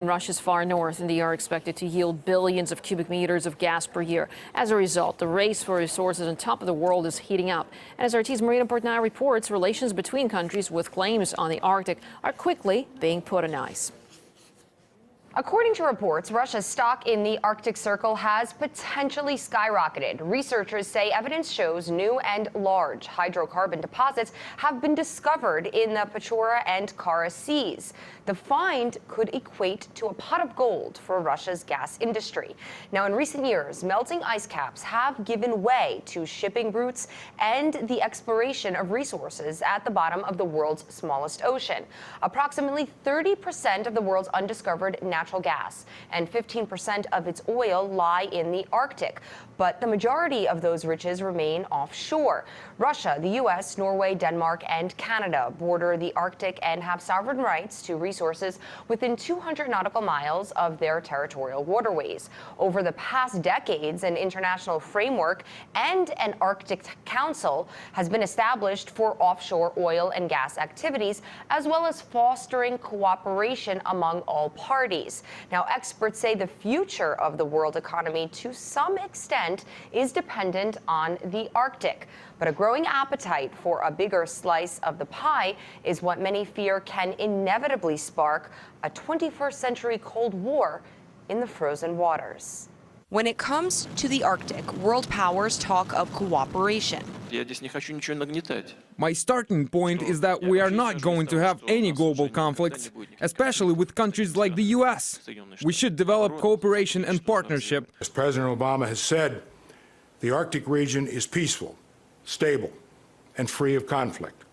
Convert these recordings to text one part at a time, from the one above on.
Russia's far north and they are expected to yield billions of cubic meters of gas per year. As a result, the race for resources on top of the world is heating up. And as RT's Marina Portnaya reports, relations between countries with claims on the Arctic are quickly being put on ice. According to reports, Russia's stock in the Arctic Circle has potentially skyrocketed. Researchers say evidence shows new and large hydrocarbon deposits have been discovered in the Pechora and Kara seas. The find could equate to a pot of gold for Russia's gas industry. Now, in recent years, melting ice caps have given way to shipping routes and the exploration of resources at the bottom of the world's smallest ocean. Approximately 30% of the world's undiscovered natural gas and 15% of its oil lie in the Arctic. But the majority of those riches remain offshore. Russia, the U.S., Norway, Denmark, and Canada border the Arctic and have sovereign rights to resources within 200 nautical miles of their territorial waterways. Over the past decades, an international framework and an Arctic Council has been established for offshore oil and gas activities, as well as fostering cooperation among all parties. Now, experts say the future of the world economy, to some extent, is dependent on the Arctic. But a growing appetite for a bigger slice of the pie is what many fear can inevitably spark a 21st century Cold War in the frozen waters. When it comes to the Arctic, world powers talk of cooperation. My starting point is that we are not going to have any global conflicts, especially with countries like the U.S. We should develop cooperation and partnership. As President Obama has said, the Arctic region is peaceful, stable, and free of conflict.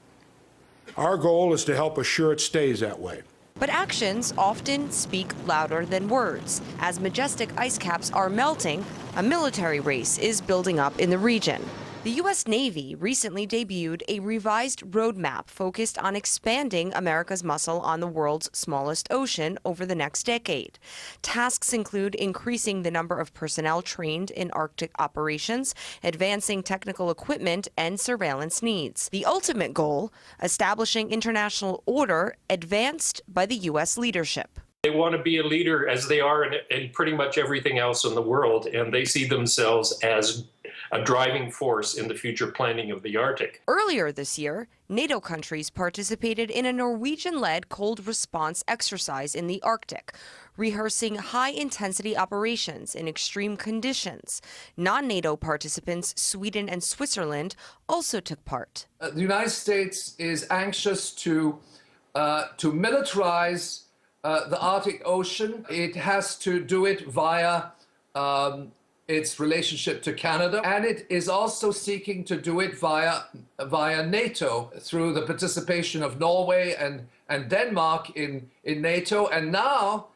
Our goal is to help assure it stays that way. But actions often speak louder than words. As majestic ice caps are melting, a military race is building up in the region. The U.S. Navy recently debuted a revised roadmap focused on expanding America's muscle on the world's smallest ocean over the next decade. Tasks include increasing the number of personnel trained in Arctic operations, advancing technical equipment and surveillance needs. The ultimate goal, establishing international order advanced by the U.S. leadership. They want to be a leader, as they are in pretty much everything else in the world, and they see themselves as a driving force in the future planning of the Arctic. Earlier this year, NATO countries participated in a Norwegian-led cold response exercise in the Arctic, rehearsing high-intensity operations in extreme conditions. Non-NATO participants, Sweden and Switzerland, also took part. The United States is anxious to militarize the Arctic Ocean. It has to do it via its relationship to Canada, and it is also seeking to do it via NATO through the participation of Norway and Denmark in NATO, and now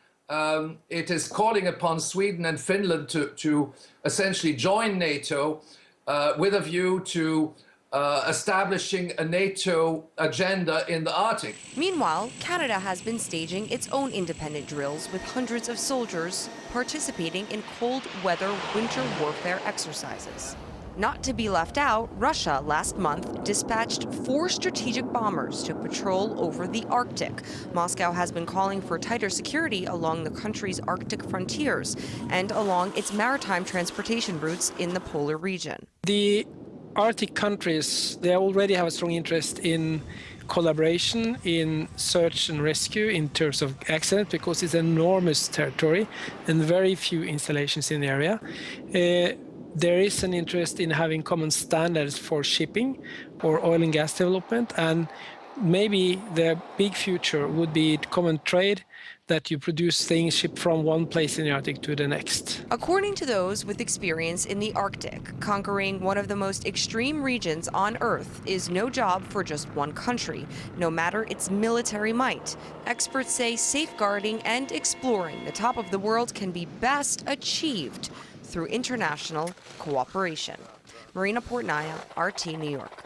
it is calling upon Sweden and Finland to essentially join NATO with a view to establishing a NATO agenda in the Arctic. Meanwhile, Canada has been staging its own independent drills with hundreds of soldiers participating in cold weather winter warfare exercises. Not to be left out, Russia last month dispatched 4 strategic bombers to patrol over the Arctic. Moscow has been calling for tighter security along the country's Arctic frontiers and along its maritime transportation routes in the polar region. The Arctic countries, they already have a strong interest in collaboration in search and rescue in terms of accident, because it's an enormous territory and very few installations in the area. There is an interest in having common standards for shipping or oil and gas development, and maybe the big future would be common trade, that you produce things shipped from one place in the Arctic to the next. According to those with experience in the Arctic, conquering one of the most extreme regions on Earth is no job for just one country, no matter its military might. Experts say safeguarding and exploring the top of the world can be best achieved through international cooperation. Marina Portnaya, RT New York.